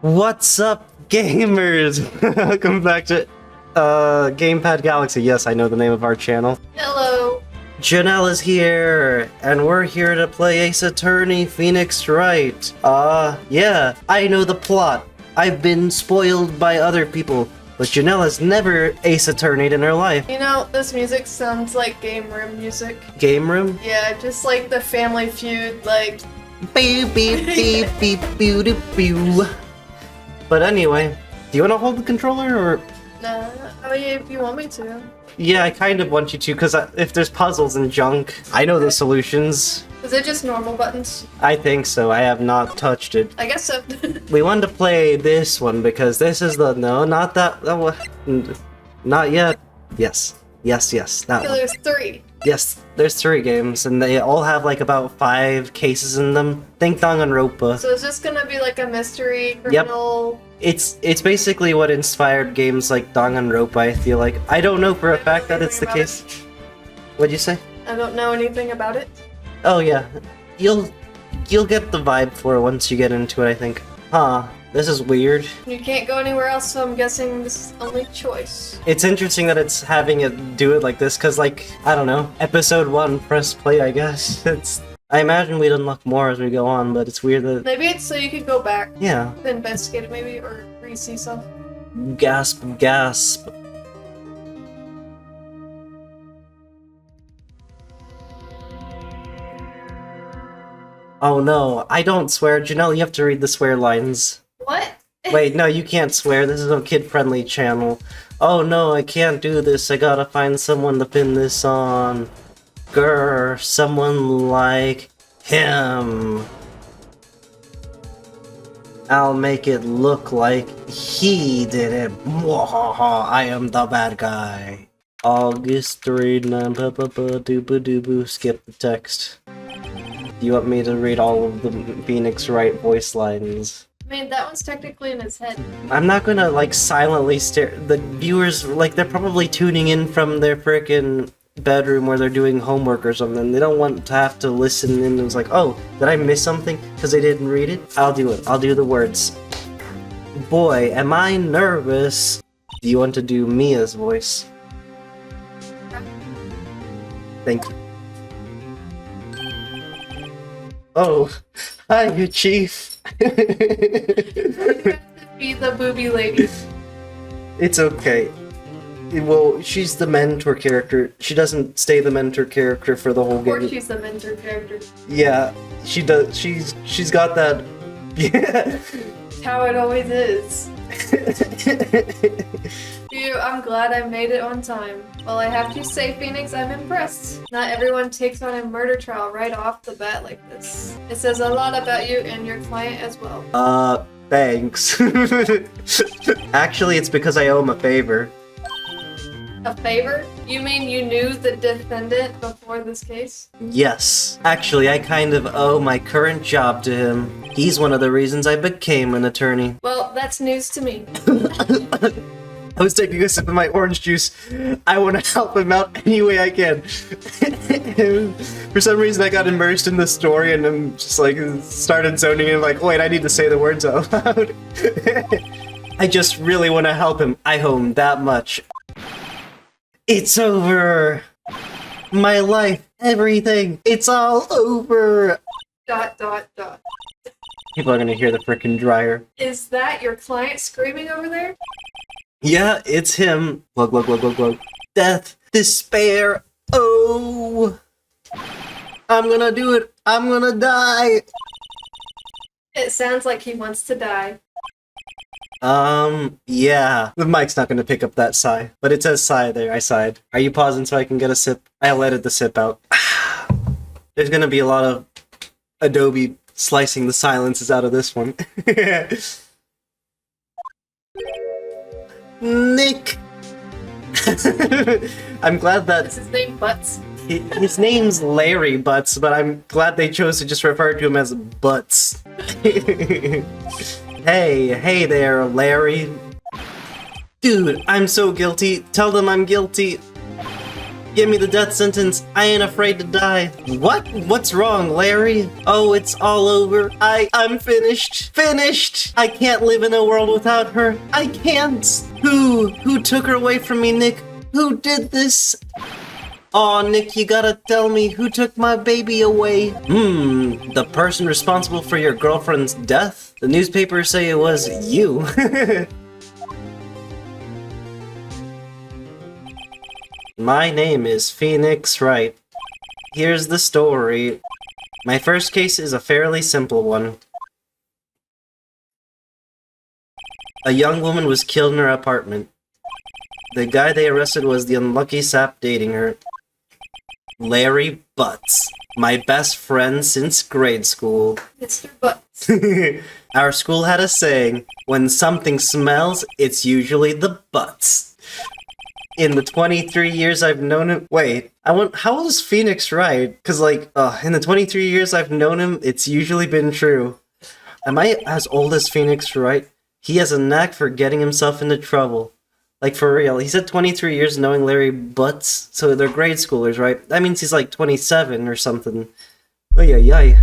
What's up, gamers? Welcome back to Gamepad Galaxy. Yes, I know the name of our channel. Hello. Jenelle is here, and we're here to play Ace Attorney Pheonix Wright. Yeah, I know the plot. I've been spoiled by other people, but Jenelle has never Ace Attorneyed in her life. You know, this music sounds like game room music. Game room? Yeah, just like the Family Feud, like... Beep, beep, beep, beep, beep, beep, beep. But anyway, do you want to hold the controller, or...? Nah, I mean, if you want me to. Yeah, I kind of want you to, because if there's puzzles and junk, I know the solutions. Is it just normal buttons? I think so. I have not touched it. I guess so. We wanted to play this one, because this is the... No, not that one. Not yet. Yes. Yes, yes, that Okay, one. there's 3. Yes, there's 3 games, and they all have like about 5 cases in them. Ding Dong and Ropa. So is this gonna be like a mystery, criminal... It's basically what inspired games like Danganronpa, I feel like. I don't know for a fact that it's the case. What'd you say? I don't know anything about it. Oh yeah. You'll get the vibe for it once you get into it, I think. Huh. This is weird. You can't go anywhere else, so I'm guessing this is the only choice. It's interesting that it's having it do it like this, cause like, I don't know, episode 1, press play, I guess. I imagine we'd unlock more as we go on, but it's weird that... Maybe it's so you could go back. Yeah. Investigate it maybe, or re-see stuff. Gasp, gasp. Oh no, I don't swear. Jenelle, you have to read the swear lines. What? Wait, no, you can't swear. This is a kid-friendly channel. Oh no, I can't do this. I gotta find someone to pin this on. Grr, someone like him. I'll make it look like he did it. Mwahaha, I am the bad guy. August 3, 9, ba ba ba doo ba doo boo. Skip the text. Do you want me to read all of the Pheonix Wright voice lines? I mean, that one's technically in his head. I'm not gonna, like, silently stare. The viewers, like, they're probably tuning in from their frickin' bedroom where they're doing homework or something. They don't want to have to listen in and it's like, oh, did I miss something because they didn't read it? I'll do it. I'll do the words. Boy, am I nervous. Do you want to do Mia's voice? Thank you. Oh, hi, Chief. You have to be the booby lady. It's okay. Well, she's the mentor character. She doesn't stay the mentor character for the whole game. Or she's the mentor character. Yeah, she does. She's got that. Yeah. That's how it always is. Dude, I'm glad I made it on time. Well, I have to say, Pheonix, I'm impressed. Not everyone takes on a murder trial right off the bat like this. It says a lot about you and your client as well. Thanks. Actually, it's because I owe him a favor. A favor? You mean you knew the defendant before this case? Yes. Actually, I kind of owe my current job to him. He's one of the reasons I became an attorney. Well, that's news to me. I was taking a sip of my orange juice. I want to help him out any way I can. For some reason, I got immersed in the story and I'm just like, started zoning in like, wait, I need to say the words out loud. I just really want to help him. I owe him that much. It's over. My life, everything, it's all over. ... People are gonna hear the frickin' dryer. Is that your client screaming over there? Yeah, it's him. Glug, glug, glug, glug, glug. Death, despair, oh. I'm gonna do it. I'm gonna die. It sounds like he wants to die. Yeah. The mic's not gonna pick up that sigh, but it says sigh there. I sighed. Are you pausing so I can get a sip? I'll edit the sip out. There's gonna be a lot of Adobe slicing the silences out of this one. Nick! I'm glad that... Is his name Butz? His name's Larry Butz, but I'm glad they chose to just refer to him as Butz. Hey there, Larry. Dude, I'm so guilty. Tell them I'm guilty. Give me the death sentence. I ain't afraid to die. What? What's wrong, Larry? Oh, it's all over. I'm finished. Finished! I can't live in a world without her. I can't. Who took her away from me, Nick? Who did this? Aw, Nick, you gotta tell me who took my baby away. The person responsible for your girlfriend's death? The newspapers say it was you. My name is Pheonix Wright. Here's the story. My first case is a fairly simple one. A young woman was killed in her apartment. The guy they arrested was the unlucky sap dating her. Larry Butz, my best friend since grade school. Mr. Butz. Our school had a saying, when something smells, it's usually the butts. In the 23 years I've known him... Wait, how old is Pheonix Wright? Because, like, in the 23 years I've known him, it's usually been true. Am I as old as Pheonix Wright? He has a knack for getting himself into trouble. Like, for real. He said 23 years knowing Larry Butz, so they're grade schoolers, right? That means he's like 27 or something. Oh, yeah.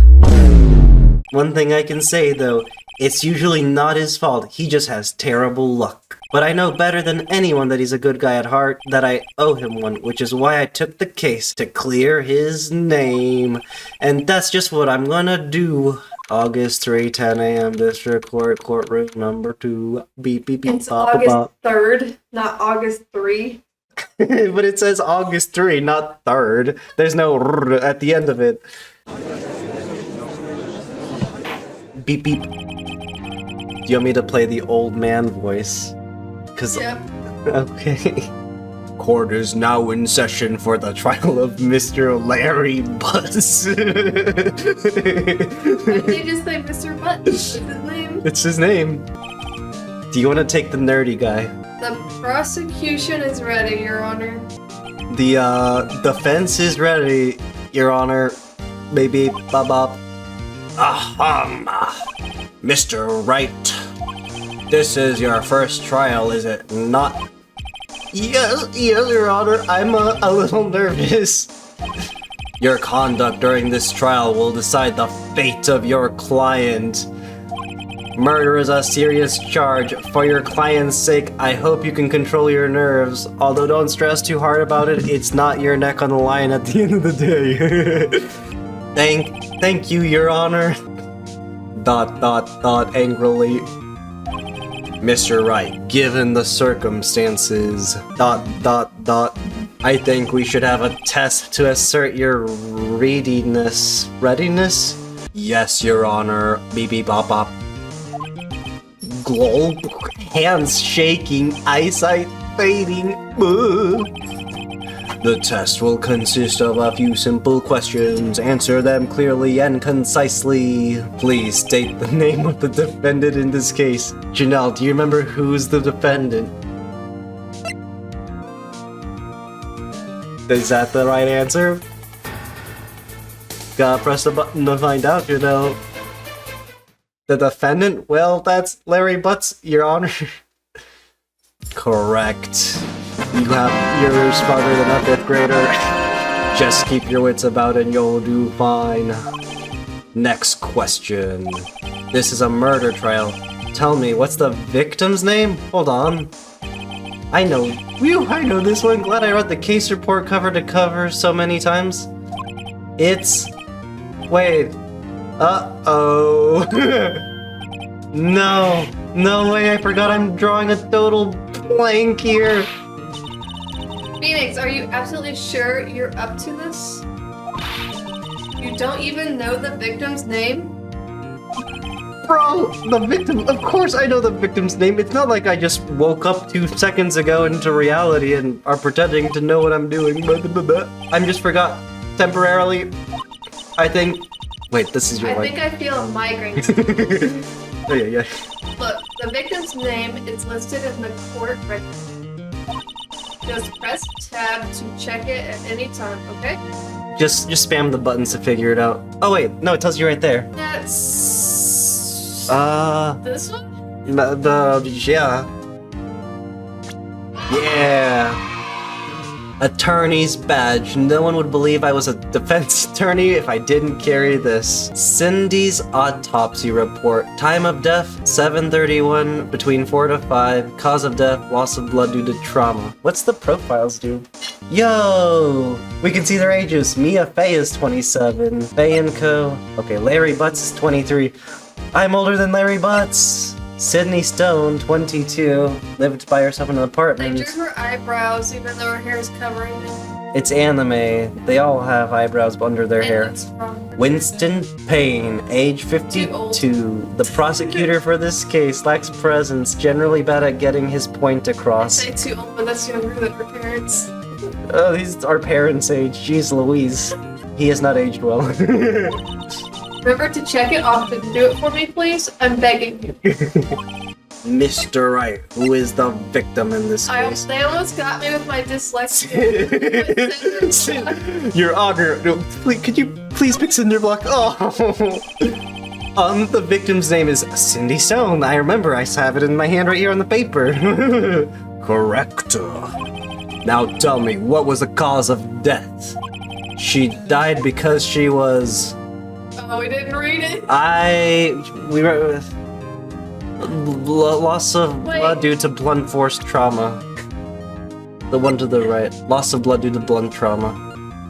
One thing I can say, though, it's usually not his fault. He just has terrible luck. But I know better than anyone that he's a good guy at heart, that I owe him one, which is why I took the case to clear his name. And that's just what I'm gonna do. August 3, 10 a.m. District Court, courtroom number 2. Beep, beep, beep, It's bop, August bop. 3rd, not August 3. But it says August 3, not 3rd. There's no rrr at the end of it. Beep, beep. Do you want me to play the old man voice? Cause... Yep. Okay. Court is now in session for the trial of Mr. Larry Butz. Why did you just say Mr. Butz? That's his name. It's his name. Do you want to take the nerdy guy? The prosecution is ready, Your Honor. The defense is ready, Your Honor. Baby, bop bop. Mr. Wright. This is your first trial, is it not? Yes, Your Honor. I'm a little nervous. Your conduct during this trial will decide the fate of your client. Murder is a serious charge. For your client's sake, I hope you can control your nerves. Although don't stress too hard about it, it's not your neck on the line at the end of the day. Thank you, Your Honor. ... angrily. Mr. Wright, given the circumstances... ... I think we should have a test to assert your readiness. Readiness? Yes, Your Honor. Beep beep bop bop. Glol. Hands shaking, eyesight fading. The test will consist of a few simple questions. Answer them clearly and concisely. Please state the name of the defendant in this case. Jenelle, do you remember who's the defendant? Is that the right answer? Gotta press the button to find out, you know. The defendant? Well, that's Larry Butz, Your Honor. Correct. You're smarter than a 5th grader. Just keep your wits about and you'll do fine. Next question. This is a murder trial. Tell me, what's the victim's name? Hold on. I know this one. Glad I read the case report cover to cover so many times. It's... Wait. Uh-oh. No way, I forgot I'm drawing a total blank here. Pheonix, are you absolutely sure you're up to this? You don't even know the victim's name? Bro, the victim, of course I know the victim's name. It's not like I just woke up 2 seconds ago into reality and are pretending to know what I'm doing. I'm just forgot temporarily. I think... Wait, this is your I line. think I feel a migraine. Oh, yeah. Look, the victim's name is listed in the court record. Just press tab to check it at any time, okay? Just spam the buttons to figure it out. Oh wait, no, it tells you right there. That's... this one? Yeah. Yeah. Attorney's badge. No one would believe I was a defense attorney if I didn't carry this. Cindy's autopsy report. Time of death, 7:31, between 4 to 5. Cause of death, loss of blood due to trauma. What's the profiles do? Yo! We can see their ages. Mia Fey is 27. Fey and Co. Okay, Larry Butz is 23. I'm older than Larry Butz. Sydney Stone, 22, lived by herself in an They apartment. drew her eyebrows even though her hair is covering it. It's anime. They all have eyebrows under their And hair. it's from- Winston Payne, age Too 52. The prosecutor for this case lacks presence, generally bad at getting his point I across. say too old, but that's younger than her parents. Oh, these are parents' age. Jeez Louise. He has not aged well. Remember to check it often. Do it for me, please. I'm begging you. Mr. Wright, who is the victim in this case? They almost got me with my dyslexia. Your Honor, no, could you please pick Cinderblock? Oh! The victim's name is Cindy Stone. I remember, I have it in my hand right here on the paper. Correct. Now tell me, what was the cause of death? She died because she was... Oh, we didn't read it. We were... Loss of Wait. blood due to blunt force trauma. The one to the right. Loss of blood due to blunt trauma.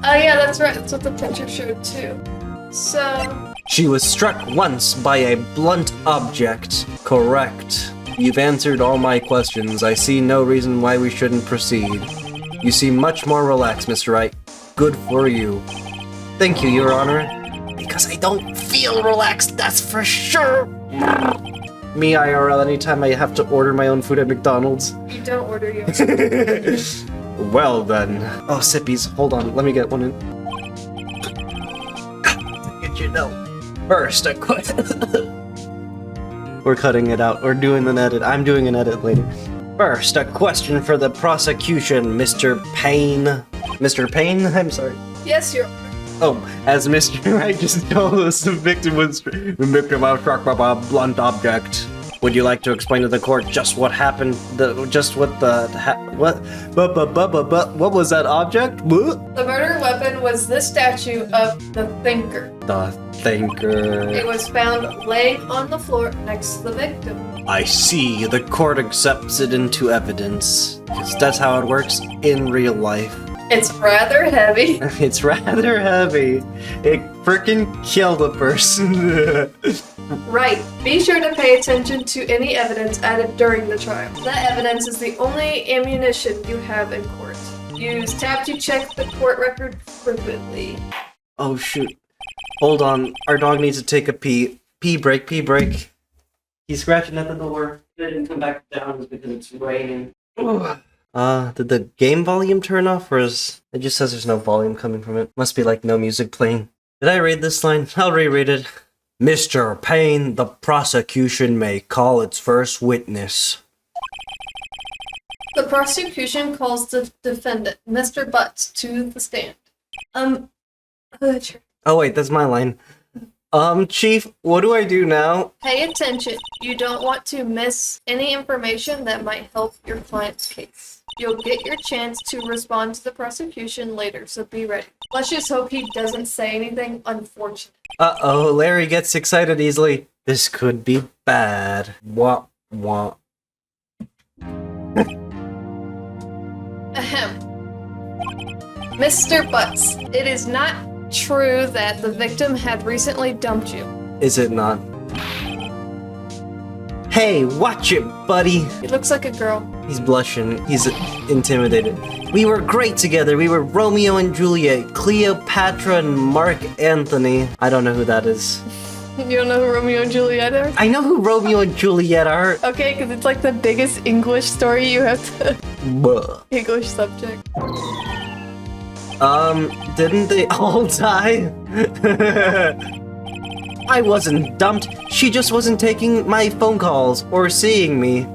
Oh yeah, that's right. That's what the picture showed too. So, She was struck once by a blunt object. Correct. You've answered all my questions. I see no reason why we shouldn't proceed. You seem much more relaxed, Mr. Wright. Good for you. Thank you, Your Honor. Because I don't feel relaxed, that's for sure. Me IRL, anytime I have to order my own food at McDonald's. you don't order yours. Well then. Oh, sippies. Hold on. Let me get one in. Get you know. First, a We're cutting it out. We're doing an edit. I'm doing an edit later. First, a question for the prosecution, Mr. Payne. Mr. Payne? I'm sorry. Yes, you're. Oh, as Mr. Wright just told us, the victim was struck by a blunt object. Would you like to explain to the court just what happened? What was that object? What? The murder weapon was this statue of the Thinker. The Thinker. It was found laying on the floor next to the victim. I see. The court accepts it into evidence. 'Cause that's how it works in real life. It's rather heavy. It's rather heavy. It frickin' killed a person. Right. Be sure to pay attention to any evidence added during the trial. That evidence is the only ammunition you have in court. Use tab to check the court record frequently. Oh shoot. Hold on. Our dog needs to take a pee. Pee break, pee break. He's scratching at the door. He didn't come back down because it's raining. Did the game volume turn off, or is it just says there's no volume coming from it? Must be like no music playing. Did I read this line? I'll reread it. Mr. Payne, the prosecution may call its first witness. The prosecution calls the defendant, Mr. Butz, to the stand. Sure. Oh wait, that's my line. Chief, what do I do now? Pay attention. You don't want to miss any information that might help your client's case. You'll get your chance to respond to the prosecution later, so be ready. Let's just hope he doesn't say anything unfortunate. Uh-oh, Larry gets excited easily. This could be bad. Wah, wah. Ahem. Mr. Butz, it is not true that the victim had recently dumped you. Is it not? Hey, watch it, buddy! He looks like a girl. He's blushing. He's intimidated. We were great together. We were Romeo and Juliet, Cleopatra and Mark Anthony. I don't know who that is. You don't know who Romeo and Juliet are? I know who Romeo and Juliet are. Okay, because it's like the biggest English story you have to... Buh. English subject. Didn't they all die? I wasn't dumped. She just wasn't taking my phone calls or seeing me.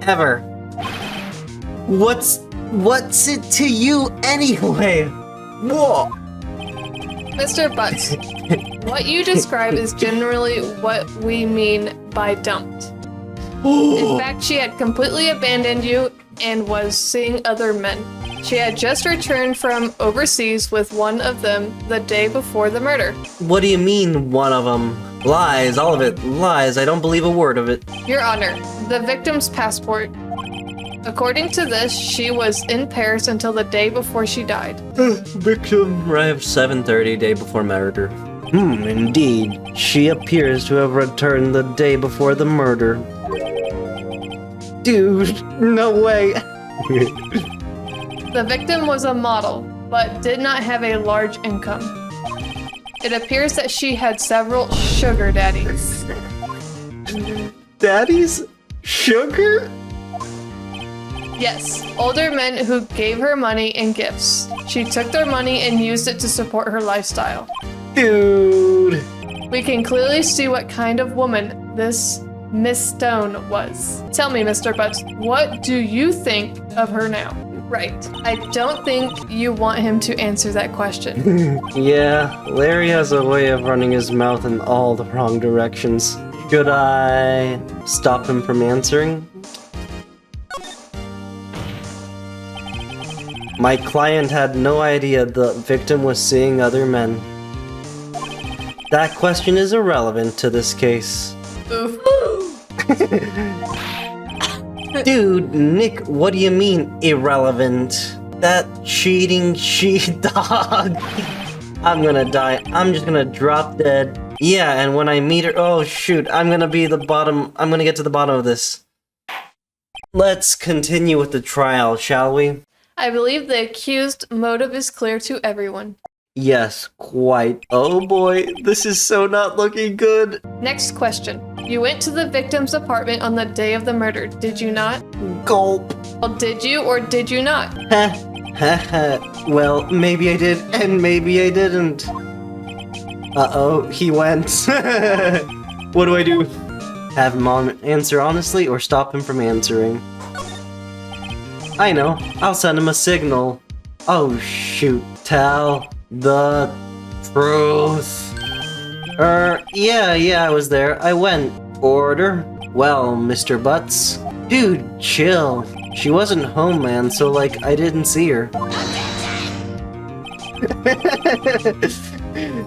Ever. What's it to you anyway? Whoa. Mr. Butz, what you describe is generally what we mean by dumped. In fact, she had completely abandoned you and was seeing other men. She had just returned from overseas with one of them the day before the murder. What do you mean, one of them? Lies, all of it. Lies, I don't believe a word of it. Your Honor, the victim's passport. According to this, she was in Paris until the day before she died. Victim arrived 7:30 day before murder. Indeed. She appears to have returned the day before the murder. Dude, no way. The victim was a model, but did not have a large income. It appears that she had several sugar daddies. Daddies? Sugar? Yes, older men who gave her money and gifts. She took their money and used it to support her lifestyle. Dude. We can clearly see what kind of woman this Miss Stone was. Tell me, Mr. Butz, what do you think of her now? Right. I don't think you want him to answer that question. Yeah, Larry has a way of running his mouth in all the wrong directions. Should I stop him from answering? My client had no idea the victim was seeing other men. That question is irrelevant to this case. Oof. Dude, Nick, what do you mean irrelevant? That cheating she-dog. I'm gonna die. I'm just gonna drop dead. Yeah, and when I meet her, oh shoot, I'm gonna get to the bottom of this. Let's continue with the trial, shall we? I believe the accused motive is clear to everyone. Yes, quite. Oh boy, this is so not looking good. Next question. You went to the victim's apartment on the day of the murder, did you not? Gulp. Well, did you or did you not? Well, maybe I did, and maybe I didn't. Uh-oh, he went. What do I do? Have him answer honestly or stop him from answering? I know, I'll send him a signal. Oh shoot, tell the truth. Yeah, I was there. I went. Order? Well, Mr. Butz? Dude, chill. She wasn't home, man, so like, I didn't see her.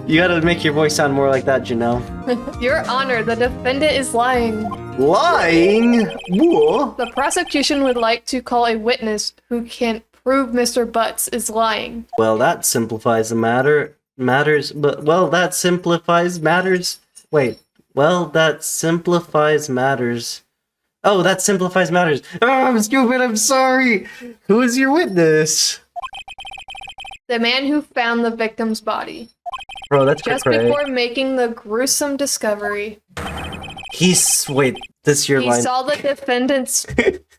You gotta make your voice sound more like that, Jenelle. Your Honor, the defendant is lying. Lying? What? The prosecution would like to call a witness who can prove Mr. Butz is lying. Well, that simplifies the matter. That simplifies matters. Wait. Well, that simplifies matters. Oh, that simplifies matters. Oh, I'm stupid. I'm sorry. Who is your witness? The man who found the victim's body. Bro, that's just cray. before making the gruesome discovery. Wait, this your line. He saw the defendants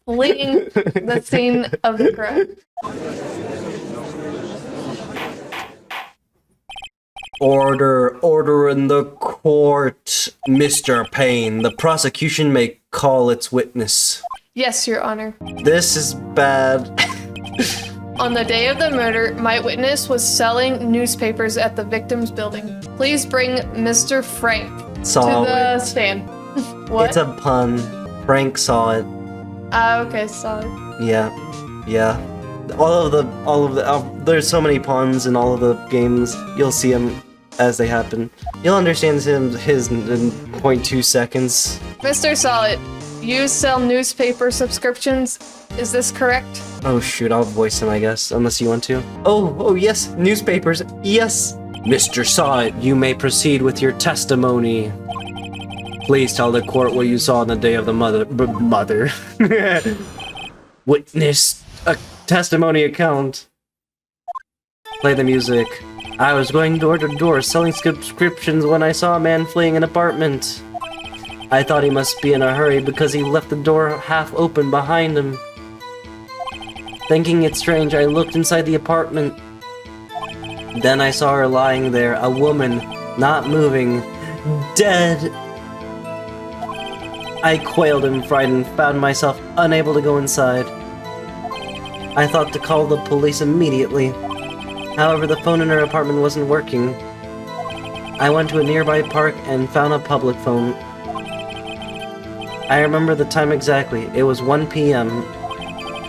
fleeing the scene of the crime. Order in the court. Mr. Payne, the prosecution may call its witness. Yes, Your Honor. This is bad. On the day of the murder, my witness was selling newspapers at the victim's building. Please bring Mr. Frank to the stand. What? It's a pun. Frank saw it. Okay, sorry. Yeah. All of the there's so many puns in all of the games. You'll see them as they happen. You'll understand his in 0.2 seconds. Mr. Solid, you sell newspaper subscriptions, is this correct? Oh shoot, I'll voice him, I guess, unless you want to. Oh yes, newspapers, yes! Mr. Solid, you may proceed with your testimony. Please tell the court what you saw on the day of the mother. Witness a testimony account. Play the music. I was going door to door selling subscriptions when I saw a man fleeing an apartment. I thought he must be in a hurry because he left the door half open behind him. Thinking it strange, I looked inside the apartment. Then I saw her lying there, a woman, not moving, dead. I quailed and frightened, found myself unable to go inside. I thought to call the police immediately. However, the phone in her apartment wasn't working. I went to a nearby park and found a public phone. I remember the time exactly. It was 1 p.m.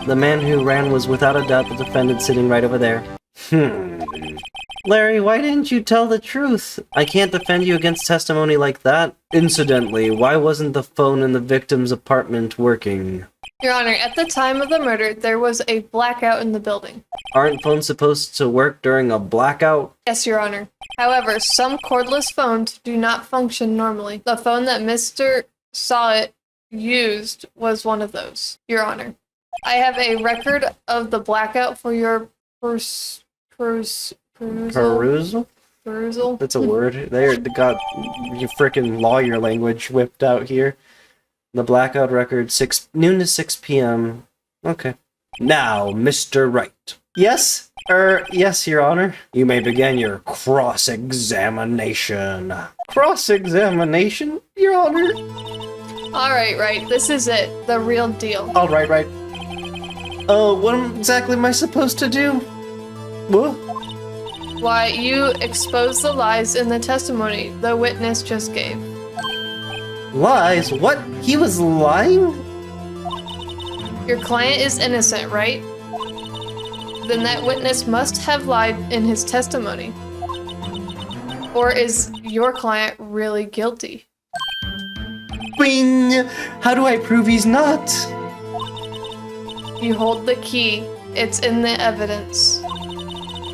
The man who ran was without a doubt the defendant sitting right over there. Larry, why didn't you tell the truth? I can't defend you against testimony like that. Incidentally, why wasn't the phone in the victim's apartment working? Your Honor, at the time of the murder, there was a blackout in the building. Aren't phones supposed to work during a blackout? Yes, Your Honor. However, some cordless phones do not function normally. The phone that Mr. Sawit used was one of those, Your Honor. I have a record of the blackout for your perusal. Perusal? That's a word. They got your frickin' lawyer language whipped out here. The blackout record, noon to 6 p.m. Okay. Now, Mr. Wright. Yes? Yes, Your Honor. You may begin your cross-examination. Cross-examination, Your Honor? Alright, Wright. This is it. The real deal. Alright, right. What exactly am I supposed to do? What? Why, you exposed the lies in the testimony the witness just gave. Lies? What? He was lying? Your client is innocent, right? Then that witness must have lied in his testimony. Or is your client really guilty? Bing! How do I prove he's not? You hold the key. It's in the evidence.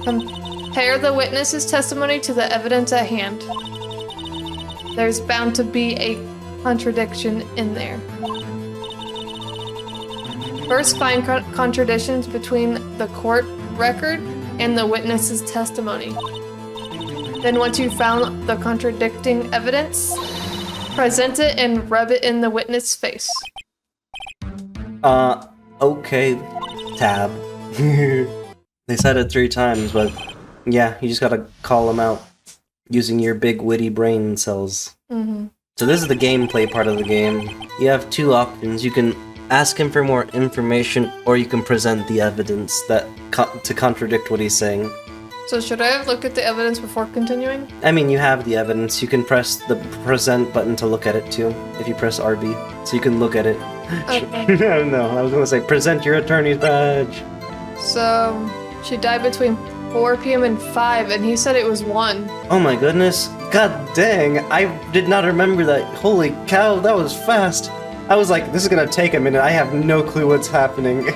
Compare the witness's testimony to the evidence at hand. There's bound to be a contradiction in there. First, find contradictions between the court record and the witness's testimony. Then once you've found the contradicting evidence, present it and rub it in the witness' face. Okay, tab. They said it 3 times, but yeah, you just gotta call them out using your big witty brain cells. Mm-hmm. So this is the gameplay part of the game. You have 2 options. You can ask him for more information, or you can present the evidence that to contradict what he's saying. So should I have looked at the evidence before continuing? I mean, you have the evidence. You can press the present button to look at it too, if you press RB. So you can look at it. Okay. No, I was gonna say, present your attorney's badge. So, she died between 4 p.m. and 5, and he said it was 1. Oh my goodness. God dang, I did not remember that. Holy cow, that was fast. I was like, this is gonna take a minute. I have no clue what's happening.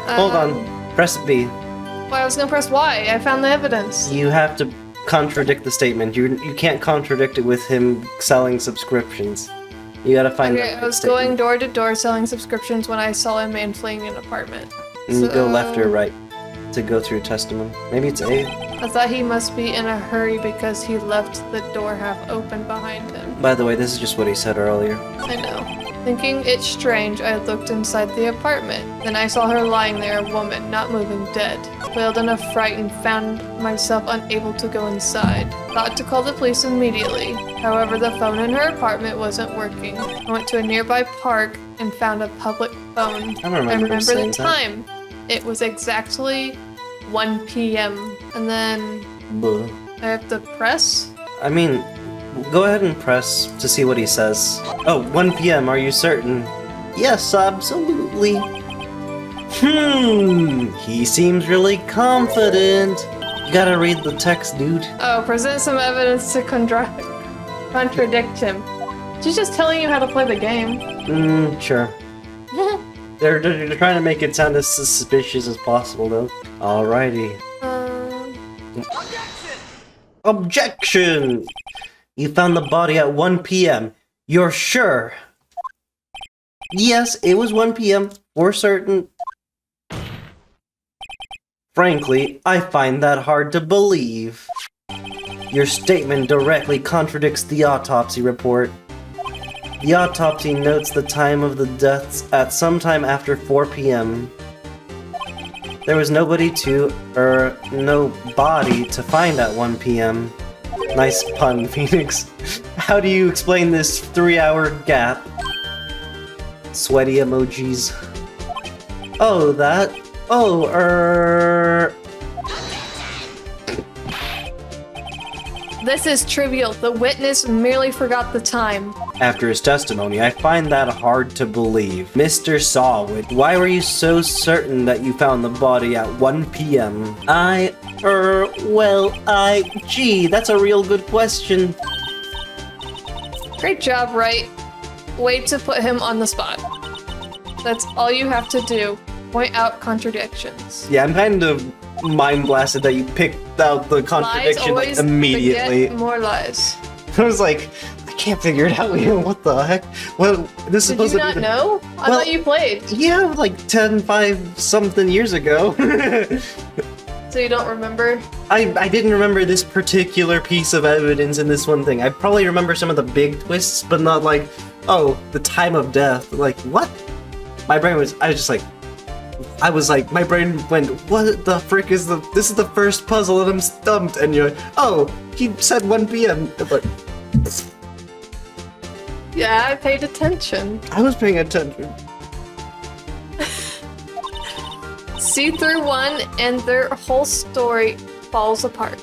Hold on. Press B. Well, I was gonna press Y. I found the evidence. You have to contradict the statement. You can't contradict it with him selling subscriptions. You gotta find Okay, I was going door to door selling subscriptions when I saw a man fleeing an apartment. And you go left or right to go through testimony. Maybe it's A. I thought he must be in a hurry because he left the door half open behind him. By the way, this is just what he said earlier. I know. Thinking it strange, I looked inside the apartment. Then I saw her lying there, a woman, not moving, dead. Wailed in a fright and found myself unable to go inside. Thought to call the police immediately. However, the phone in her apartment wasn't working. I went to a nearby park and found a public phone. I remember the saying time. It was exactly 1 p.m. And then Buh. I have to press? I mean, go ahead and press to see what he says. Oh, 1 p.m., are you certain? Yes, absolutely. He seems really confident. You gotta read the text, dude. Oh, present some evidence to contradict him. She's just telling you how to play the game. Sure. They're trying to make it sound as suspicious as possible, though. Alrighty. Objection! You found the body at 1 p.m. You're sure? Yes, it was 1 p.m. for certain. Frankly, I find that hard to believe. Your statement directly contradicts the autopsy report. The autopsy notes the time of the deaths at sometime after 4 p.m. There was no body to find at 1 p.m. Nice pun, Pheonix. How do you explain this 3-hour gap? Sweaty emojis. Oh, that? This is trivial. The witness merely forgot the time. After his testimony, I find that hard to believe. Mr. Sawwood, why were you so certain that you found the body at 1 p.m.? Gee, that's a real good question. Great job, Wright. Way to put him on the spot. That's all you have to do. Point out contradictions. Yeah, I'm kind of mind blasted that you picked out the contradiction like, Lies always immediately. beget more lies. I was like, I can't figure it out. What the heck? Well, this is Did supposed you to not be. know? I thought you played. Yeah, like 10, 5 something years ago. So you don't remember? I didn't remember this particular piece of evidence in this one thing. I probably remember some of the big twists, but not like, oh, the time of death. Like, what? My brain was, my brain went, what the frick is this is the first puzzle and I'm stumped. And you're like, oh, he said 1 p.m. But Yeah, I paid attention. I was paying attention. See through one and their whole story falls apart.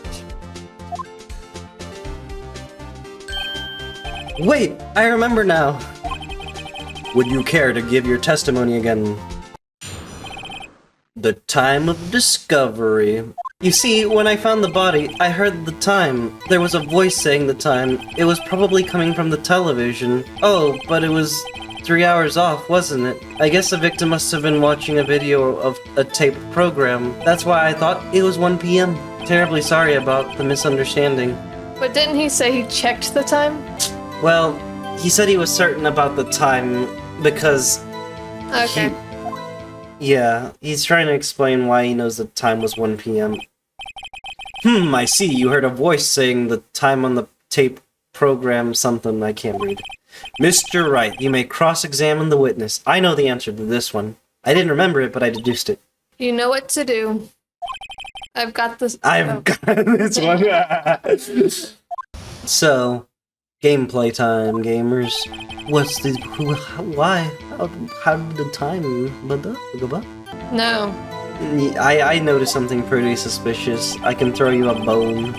Wait, I remember now. Would you care to give your testimony again? The time of discovery. You see, when I found the body, I heard the time. There was a voice saying the time. It was probably coming from the television. Oh, but it was 3 hours off, wasn't it? I guess the victim must have been watching a video of a taped program. That's why I thought it was 1 p.m. Terribly sorry about the misunderstanding. But didn't he say he checked the time? Well, he said he was certain about the time because Okay. yeah, he's trying to explain why he knows the time was 1 p.m. I see. You heard a voice saying the time on the tape program something I can't read. Mr. Wright, you may cross-examine the witness. I know the answer to this one. I didn't remember it, but I deduced it. You know what to do. I've got this. I've got this one. So, gameplay time, gamers. What's the... why? How did the time... No. I noticed something pretty suspicious. I can throw you a bone.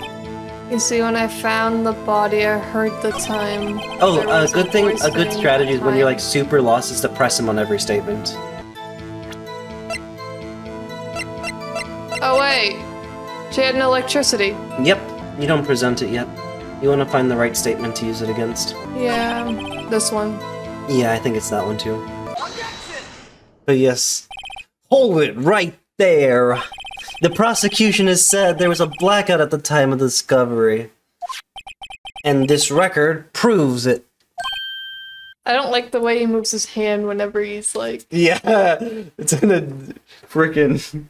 You see, when I found the body, I heard the time. Oh, There a was good thing, voice a good saying strategy is when you're like time. super lost is to press him on every statement. Oh wait, she had no electricity. Yep, you don't present it yet. You want to find the right statement to use it against. Yeah, this one. Yeah, I think it's that one too. But yes, hold it right there. The prosecution has said there was a blackout at the time of the discovery. And this record proves it. I don't like the way he moves his hand whenever he's like... Yeah, it's in a frickin'...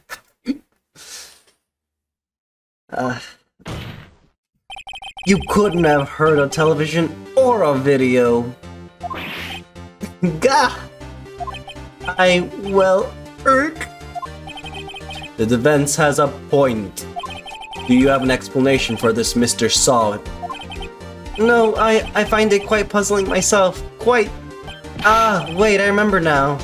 You couldn't have heard a television or a video. Gah! The defense has a point. Do you have an explanation for this, Mr. Solid? No, I find it quite puzzling myself. Quite. Wait, I remember now.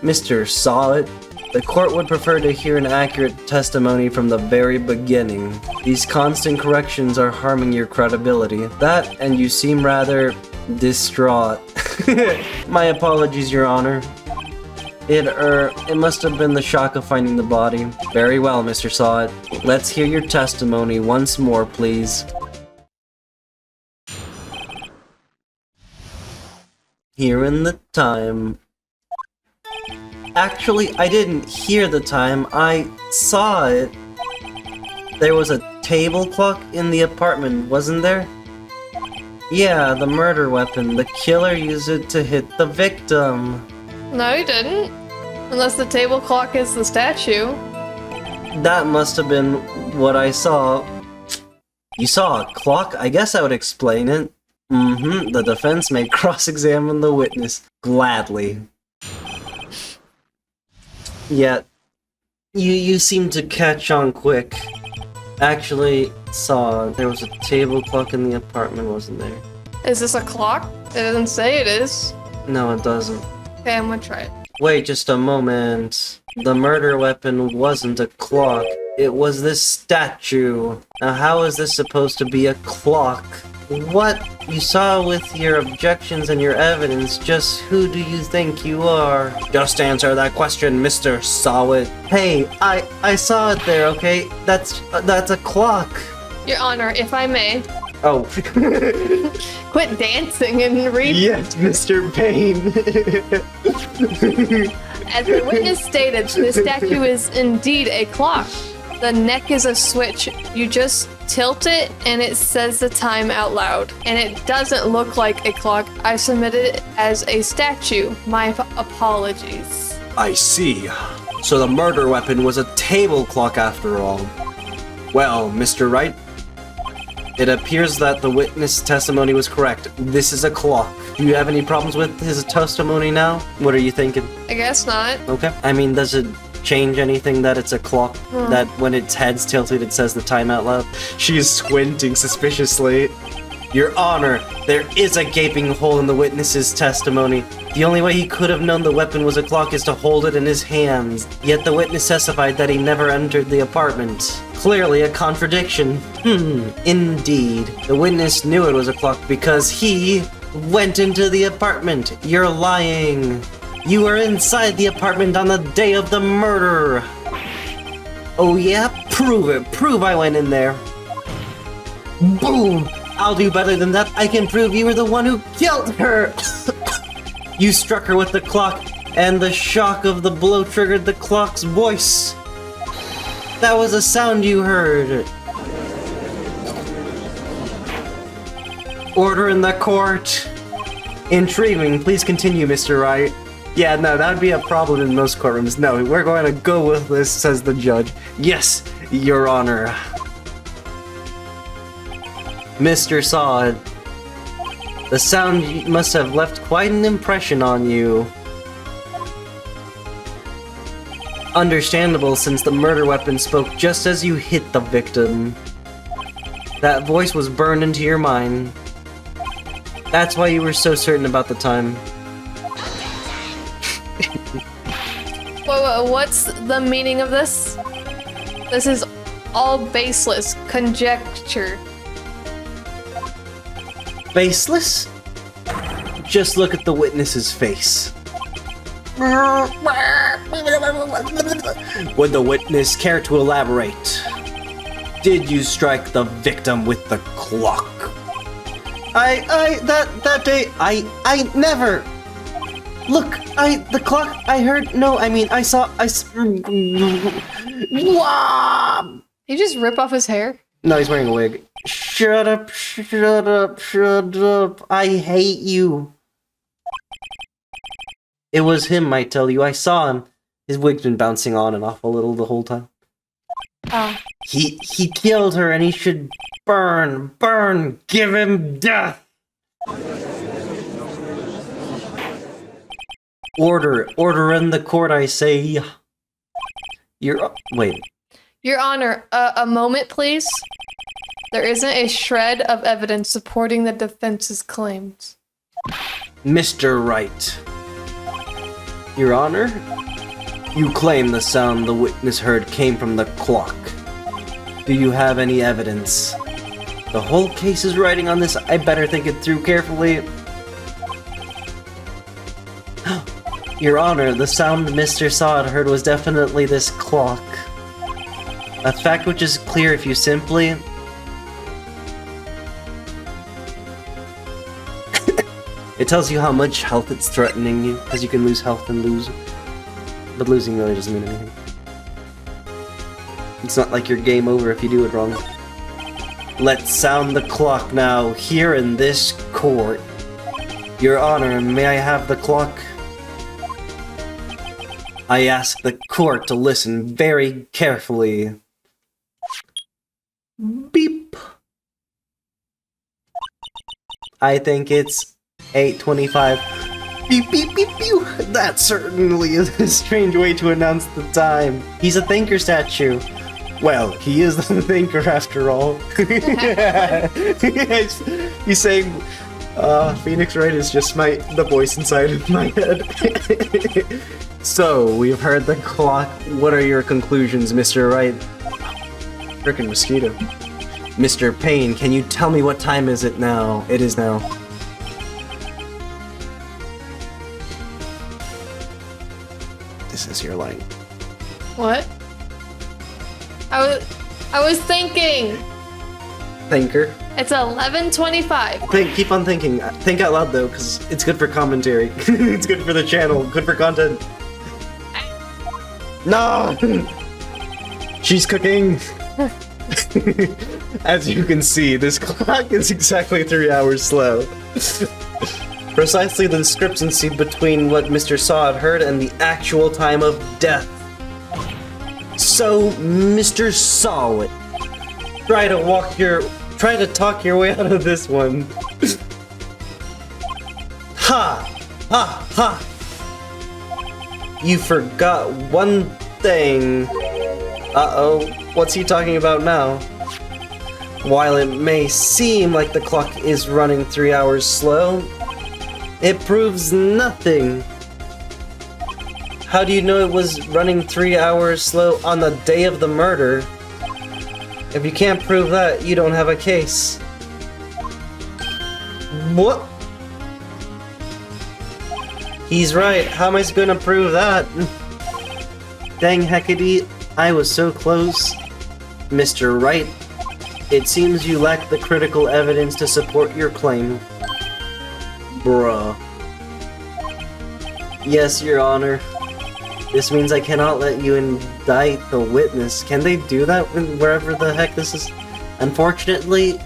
Mr. Solid, the court would prefer to hear an accurate testimony from the very beginning. These constant corrections are harming your credibility. That, and you seem rather distraught. My apologies, Your Honor. It must have been the shock of finding the body. Very well, Mr. Sawit. Let's hear your testimony once more, please. Here in the time. Actually, I didn't hear the time, I saw it. There was a table clock in the apartment, wasn't there? Yeah, the murder weapon. The killer used it to hit the victim. No, he didn't. Unless the table clock is the statue. That must have been what I saw. You saw a clock? I guess I would explain it. The defense may cross-examine the witness. Gladly. Yet, you seem to catch on quick. Actually, saw there was a table clock in the apartment, wasn't there? Is this a clock? It doesn't say it is. No, it doesn't. Okay, I'm gonna try it. Wait just a moment. The murder weapon wasn't a clock. It was this statue. Now how is this supposed to be a clock? What you saw with your objections and your evidence, just who do you think you are? Just answer that question, Mr. Saw It. Hey, I saw it there, okay? That's a clock. Your Honor, if I may, Oh. quit dancing and read. Yes, Mr. Payne. As the witness stated, the statue is indeed a clock. The neck is a switch. You just tilt it and it says the time out loud. And it doesn't look like a clock. I submitted it as a statue. My apologies. I see. So the murder weapon was a table clock after all. Well, Mr. Wright, it appears that the witness testimony was correct. This is a clock. Do you have any problems with his testimony now? What are you thinking? I guess not. Okay. I mean, does it change anything that it's a clock? That when its head's tilted, it says the time out loud? She is squinting suspiciously. Your Honor, there is a gaping hole in the witness's testimony. The only way he could have known the weapon was a clock is to hold it in his hands. Yet the witness testified that he never entered the apartment. Clearly a contradiction. Indeed. The witness knew it was a clock because he went into the apartment. You're lying. You were inside the apartment on the day of the murder. Oh yeah? Prove it. Prove I went in there. Boom! I'll do better than that. I can prove you were the one who killed her. You struck her with the clock, and the shock of the blow triggered the clock's voice. That was a sound you heard. Order in the court. Intriguing. Please continue, Mr. Wright. Yeah, no, that would be a problem in most courtrooms. No, we're going to go with this, says the judge. Yes, Your Honor. Mr. Sod, the sound must have left quite an impression on you. Understandable, since the murder weapon spoke just as you hit the victim. That voice was burned into your mind. That's why you were so certain about the time. What's the meaning of this? This is all baseless conjecture. Baseless? Just look at the witness's face. Would the witness care to elaborate? Did you strike the victim with the clock? That day, I never. Look, the clock, I heard, no, I mean, I saw, Wah! He just rip off his hair? No, he's wearing a wig. Shut up, shut up, shut up. I hate you. It was him, I tell you. I saw him. His wig's been bouncing on and off a little the whole time. Oh. He killed her and he should burn, give him death. Order in the court, I say. Wait. Your Honor, a moment, please. There isn't a shred of evidence supporting the defense's claims. Mr. Wright. Your Honor, you claim the sound the witness heard came from the clock. Do you have any evidence? The whole case is riding on this. I better think it through carefully. Your Honor, the sound Mr. Sod heard was definitely this clock. A fact which is clear if you simply... It tells you how much health it's threatening you, because you can lose health and lose. But losing really doesn't mean anything. It's not like you're game over if you do it wrong. Let's sound the clock now, here in this court. Your Honor, may I have the clock? I ask the court to listen very carefully. Beep. I think it's 8:25. Beep, beep, beep, beep. That certainly is a strange way to announce the time. He's a thinker statue. Well, he is the thinker after all. He's saying, Pheonix Wright is just the voice inside of my head. So, we've heard the clock. What are your conclusions, Mr. Wright? Frickin' mosquito. Mr. Payne, can you tell me what time is it now? It is now. This is your line. What? I was thinking. Thinker. It's 11:25. Keep on thinking. Think out loud though, because it's good for commentary. It's good for the channel. Good for content. No! She's cooking! As you can see, this clock is exactly 3 hours slow. Precisely the discrepancy between what Mr. Saw had heard and the actual time of death. So, Mr. Saw, try to talk your way out of this one. Ha! Ha! Ha! You forgot one thing. Uh-oh, what's he talking about now? While it may seem like the clock is running 3 hours slow, it proves nothing. How do you know it was running 3 hours slow on the day of the murder? If you can't prove that, you don't have a case. What? He's right, how am I gonna prove that? Dang heckity, I was so close. Mr. Wright, it seems you lack the critical evidence to support your claim. Bruh. Yes, Your Honor. This means I cannot let you indict the witness. Can they do that wherever the heck this is? Unfortunately,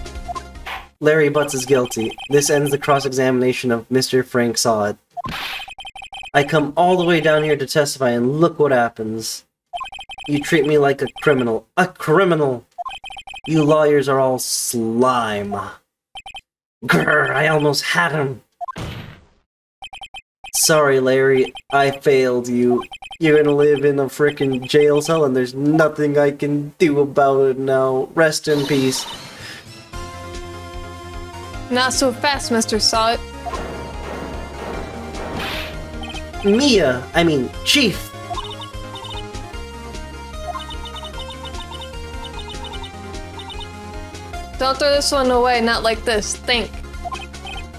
Larry Butz is guilty. This ends the cross-examination of Mr. Frank Sod. I come all the way down here to testify and look what happens. You treat me like a criminal. A criminal! You lawyers are all slime. Grr, I almost had him. Sorry, Larry, I failed you. You're gonna live in a frickin' jail cell and there's nothing I can do about it now. Rest in peace. Not so fast, Mr. Sawit. Chief! Don't throw this one away, not like this. Think.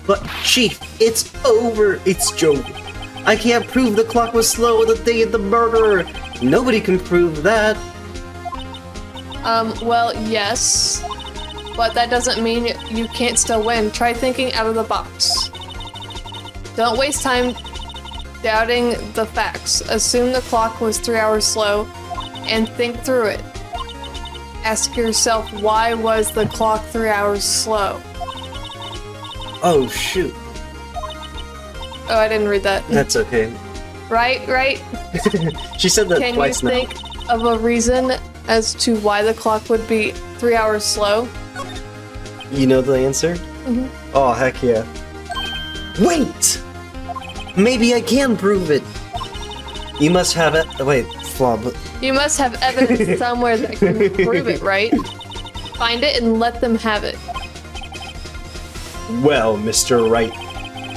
But, Chief, it's over. It's Joe. I can't prove the clock was slow the day of the murder. Nobody can prove that. Well, yes. But that doesn't mean you can't still win. Try thinking out of the box. Don't waste time doubting the facts. Assume the clock was 3 hours slow and think through it. Ask yourself, why was the clock 3 hours slow? Oh, shoot. Oh, I didn't read that. That's okay. Right? She said that twice now. Can you think of a reason as to why the clock would be 3 hours slow? You know the answer? Mm-hmm. Oh, heck yeah. Wait! Maybe I can prove it! You must have it. Wait, Flob. You must have evidence somewhere that can prove it, right? Find it and let them have it. Well, Mr. Wright,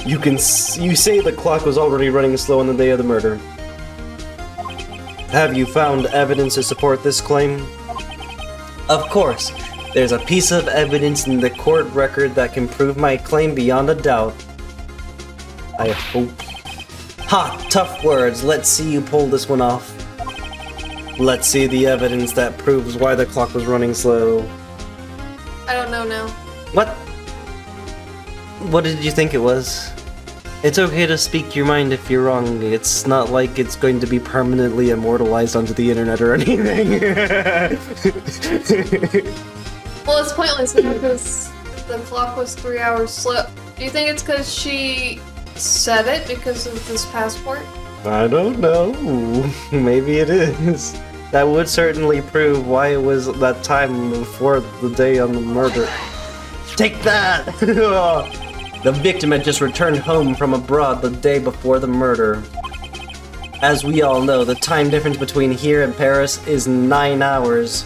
you say the clock was already running slow on the day of the murder. Have you found evidence to support this claim? Of course. There's a piece of evidence in the court record that can prove my claim beyond a doubt. I hope. Ha! Tough words. Let's see you pull this one off. Let's see the evidence that proves why the clock was running slow. I don't know now. What? What did you think it was? It's okay to speak your mind if you're wrong. It's not like it's going to be permanently immortalized onto the internet or anything. Well, it's pointless now because the clock was 3 hours slow. Do you think it's because she said it because of this passport? I don't know. Maybe it is. That would certainly prove why it was that time before the day on the murder. Take that! The victim had just returned home from abroad the day before the murder. As we all know, the time difference between here and Paris is 9 hours.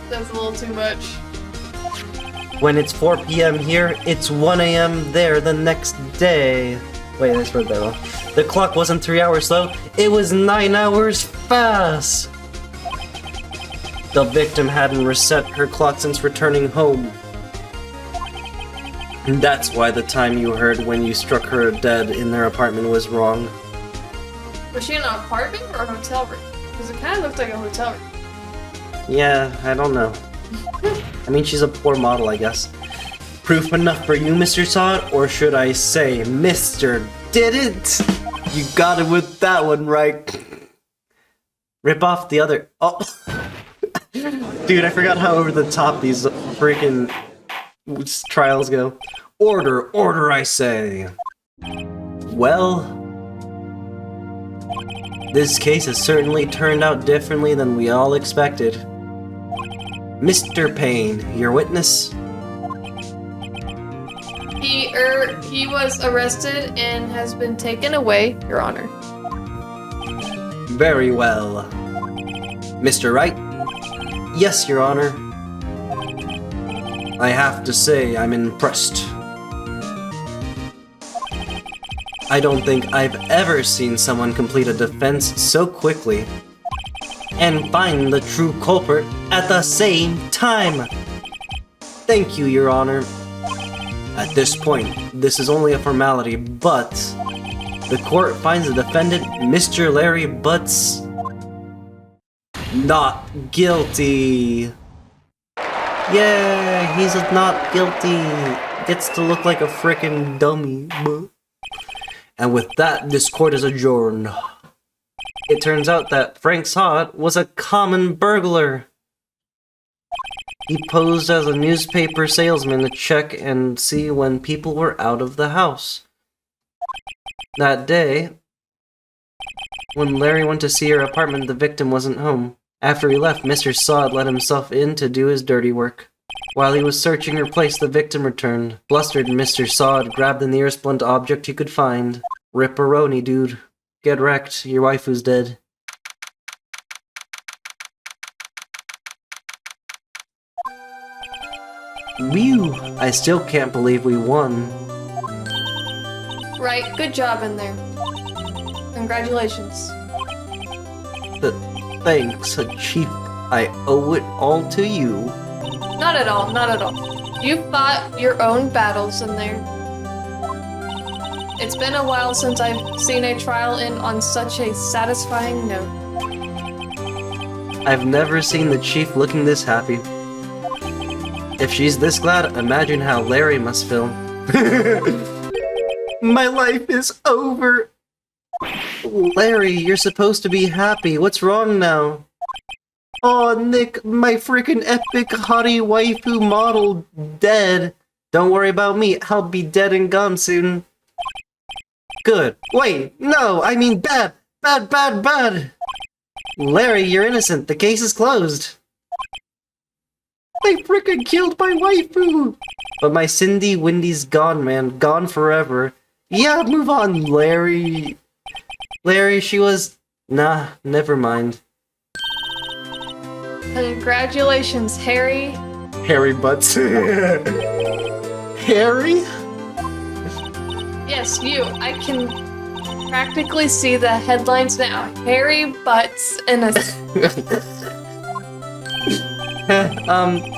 That's a little too much. When it's 4 p.m. here, it's 1 a.m. there the next day. Wait, I read that wrong. The clock wasn't 3 hours slow, it was 9 hours fast! The victim hadn't reset her clock since returning home. And that's why the time you heard when you struck her dead in their apartment was wrong. Was she in an apartment or a hotel room? Because it kind of looked like a hotel room. Yeah, I don't know. I mean, she's a poor model, I guess. Proof enough for you, Mr. Sod? Or should I say, Mr. Did It? You got it with that one, right? Rip off the other... Oh! Dude, I forgot how over the top these freaking trials go. Order, order, I say! Well... this case has certainly turned out differently than we all expected. Mr. Payne, your witness? He was arrested and has been taken away, Your Honor. Very well. Mr. Wright? Yes, Your Honor. I have to say, I'm impressed. I don't think I've ever seen someone complete a defense so quickly and find the true culprit at the same time. Thank you, Your Honor. At this point, this is only a formality, but the court finds the defendant, Mr. Larry Butz, not guilty. Yeah, he's not guilty. Gets to look like a frickin' dummy. And with that, this court is adjourned. It turns out that Frank Sod was a common burglar. He posed as a newspaper salesman to check and see when people were out of the house. That day, when Larry went to see her apartment, the victim wasn't home. After he left, Mr. Sod let himself in to do his dirty work. While he was searching her place, the victim returned. Blustered, Mr. Sod grabbed the nearest blunt object he could find. Ripperoni, dude. Get wrecked, your waifu's dead. Whew, I still can't believe we won. Right, good job in there. Congratulations. Thanks, Chief. I owe it all to you. Not at all, not at all. You fought your own battles in there. It's been a while since I've seen a trial end on such a satisfying note. I've never seen the Chief looking this happy. If she's this glad, imagine how Larry must feel. My life is over! Larry, you're supposed to be happy. What's wrong now? Oh, Nick, my freaking epic hottie waifu model dead. Don't worry about me, I'll be dead and gone soon. Good. Wait, no, I mean bad. Bad. Larry, you're innocent. The case is closed. They freaking killed my waifu! But my Cindy Windy's gone, man. Gone forever. Yeah, move on, Larry. Larry, she was... Nah, never mind. Congratulations, Harry. Harry Butz. Harry? Yes, you. I can practically see the headlines now. Harry Butz in a...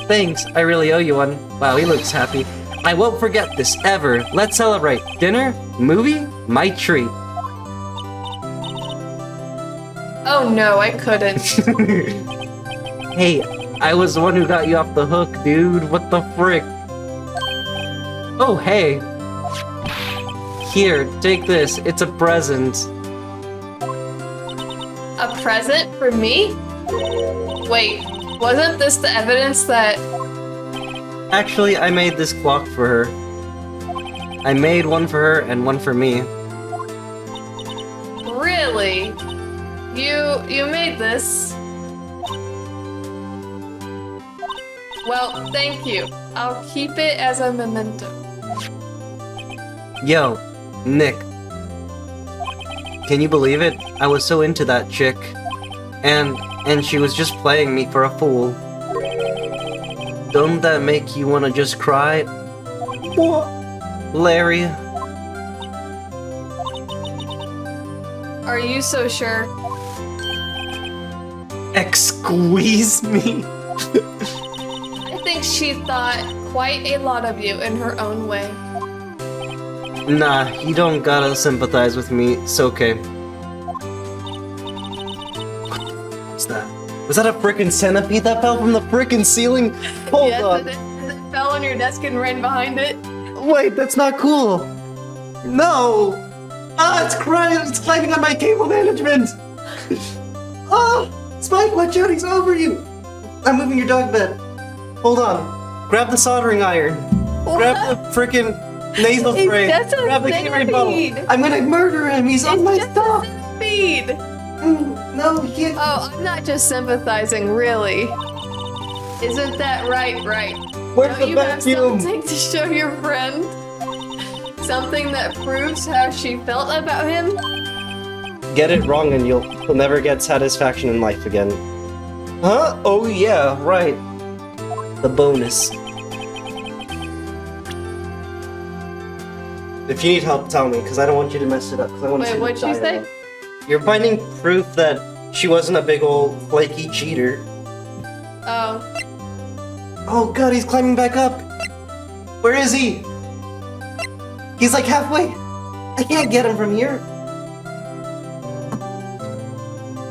Thanks. I really owe you one. Wow, he looks happy. I won't forget this, ever. Let's celebrate. Dinner? Movie? My treat. Oh no, I couldn't. Hey, I was the one who got you off the hook, dude. What the frick? Oh, hey. Here, take this. It's a present. A present for me? Wait, wasn't this the evidence that... Actually, I made this clock for her. I made one for her and one for me. Really? You made this? Well, thank you. I'll keep it as a memento. Yo, Nick. Can you believe it? I was so into that chick. And she was just playing me for a fool. Don't that make you wanna just cry? What? Larry? Are you so sure? Squeeze me? I think she thought quite a lot of you in her own way. Nah, you don't gotta sympathize with me. It's okay. What's that? Was that a frickin' centipede that fell from the frickin' ceiling? Hold Yes, on. it fell on your desk and ran behind it. Wait, that's not cool. No! Ah, it's climbing on my cable management! Oh! Spike, watch out, he's over you! I'm moving your dog bed. Hold on. Grab the soldering iron. Grab the frickin' nasal It's spray. just a Grab the Gatorade bottle. centipede. I'm gonna murder him, he's on my It's just stuff! a centipede. No, he can't. Oh, I'm not just sympathizing, really. Isn't that right? Where's Don't the you have vacuum? something to show your friend? Something that proves how she felt about him? Get it wrong and you'll never get satisfaction in life again. Huh? Oh yeah, right. The bonus. If you need help, tell me, because I don't want you to mess it up. 'Cause I want to Wait, see what'd the you say? dialogue. You're finding proof that she wasn't a big old flaky cheater. Oh. Oh god, he's climbing back up! Where is he? He's like halfway! I can't get him from here!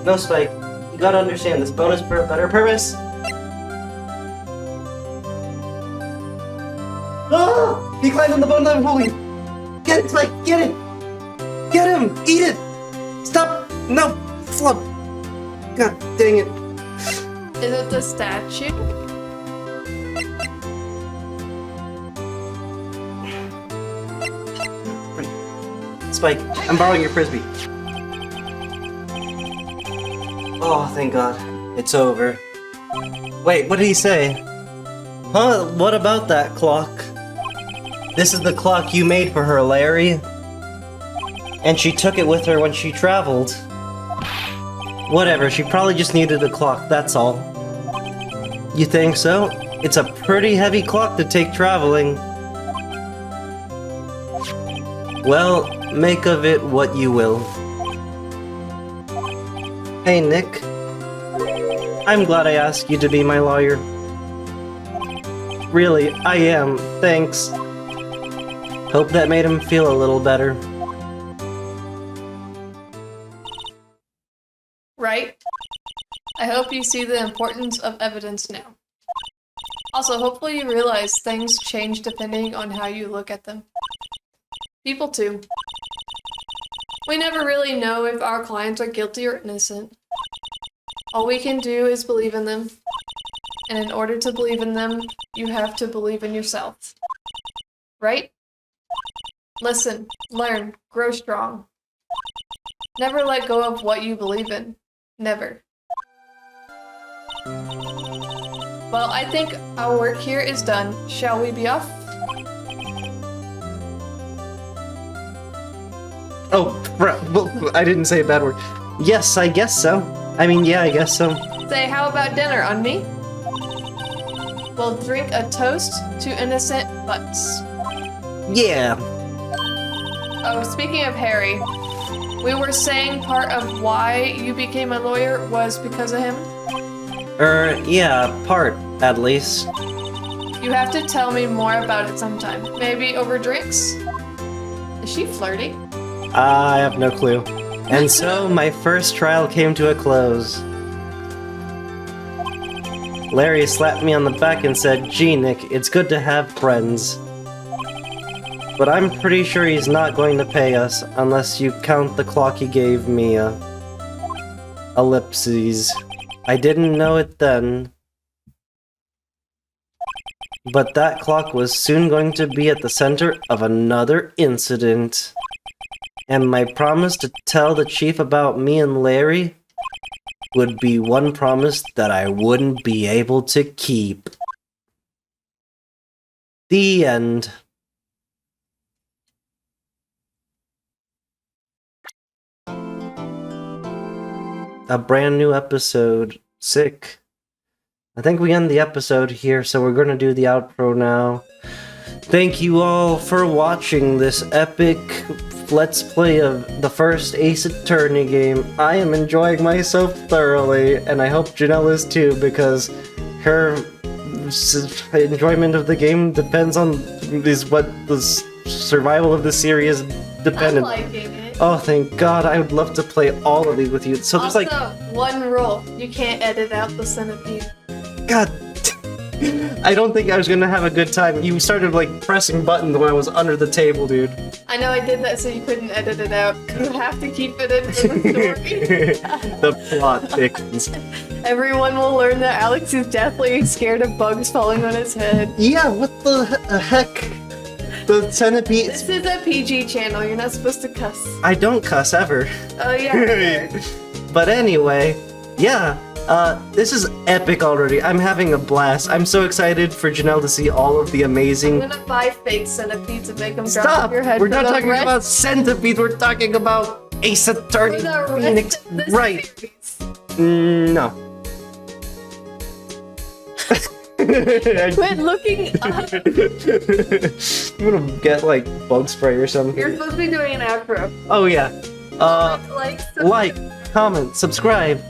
No, Spike. You gotta understand, this bonus for a better purpose. Ah! He climbed on the bone that I'm holding! Get it, Spike! Get it! Get him! Eat it! Stop! No! Flub! God dang it! Is it the statue? Spike, I'm borrowing your frisbee. Oh, thank God. It's over. Wait, what did he say? Huh? What about that clock? This is the clock you made for her, Larry. And she took it with her when she traveled. Whatever, she probably just needed a clock, that's all. You think so? It's a pretty heavy clock to take traveling. Well, make of it what you will. Hey, Nick. I'm glad I asked you to be my lawyer. Really, I am. Thanks. Hope that made him feel a little better. Right? I hope you see the importance of evidence now. Also, hopefully you realize things change depending on how you look at them. People too. We never really know if our clients are guilty or innocent. All we can do is believe in them. And in order to believe in them, you have to believe in yourself. Right? Listen, learn, grow strong. Never let go of what you believe in. Never. Well, I think our work here is done. Shall we be off? Oh, well, I didn't say a bad word. Yes, I guess so. I mean, yeah, I guess so. Say, how about dinner on me? We'll drink a toast to innocent Butz. Yeah. Oh, speaking of Harry, we were saying part of why you became a lawyer was because of him? Yeah, part, at least. You have to tell me more about it sometime. Maybe over drinks? Is she flirty? I have no clue. And so, my first trial came to a close. Larry slapped me on the back and said, "Gee, Nick, it's good to have friends." But I'm pretty sure he's not going to pay us unless you count the clock he gave me, ellipses. I didn't know it then. But that clock was soon going to be at the center of another incident. And my promise to tell the chief about me and Larry would be one promise that I wouldn't be able to keep. The end. A brand new episode. Sick. I think we end the episode here, so we're gonna do the outro now. Thank you all for watching this epic let's play of the first Ace Attorney game. I am enjoying myself thoroughly, and I hope Jenelle is too, because her enjoyment of the game depends on what the survival of the series is dependent. I'm liking it. Oh, thank God! I would love to play all of these with you. So there's Also, like one rule: you can't edit out the centipede. God. I don't think I was gonna have a good time. You started like pressing buttons when I was under the table, dude. I know I did that so you couldn't edit it out. You have to keep it in for the story. The plot thickens. Everyone will learn that Alex is deathly scared of bugs falling on his head. Yeah, what the heck? The centipede. This is a PG channel. You're not supposed to cuss. I don't cuss ever. Oh yeah. But anyway, yeah. This is epic already. I'm having a blast. I'm so excited for Jenelle to see all of the I'm amazing. gonna buy fake centipedes and make them drop Stop! off your head. We're for not the talking rest- about centipedes. We're talking about Ace Attorney for the rest Pheonix of the Wright. series. No. Quit looking up. I'm gonna get like bug spray or something. You're supposed to be doing an outro. Oh yeah. Like, Comment, subscribe.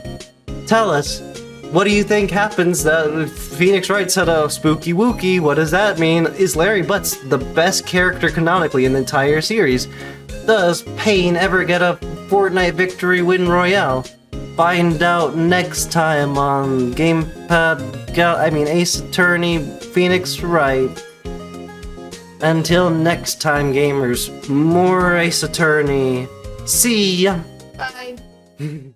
Tell us, what do you think happens? Pheonix Wright said a spooky wookie. What does that mean? Is Larry Butz the best character canonically in the entire series? Does Payne ever get a Fortnite victory win royale? Find out next time on Ace Attorney Pheonix Wright. Until next time, gamers, more Ace Attorney. See ya! bye.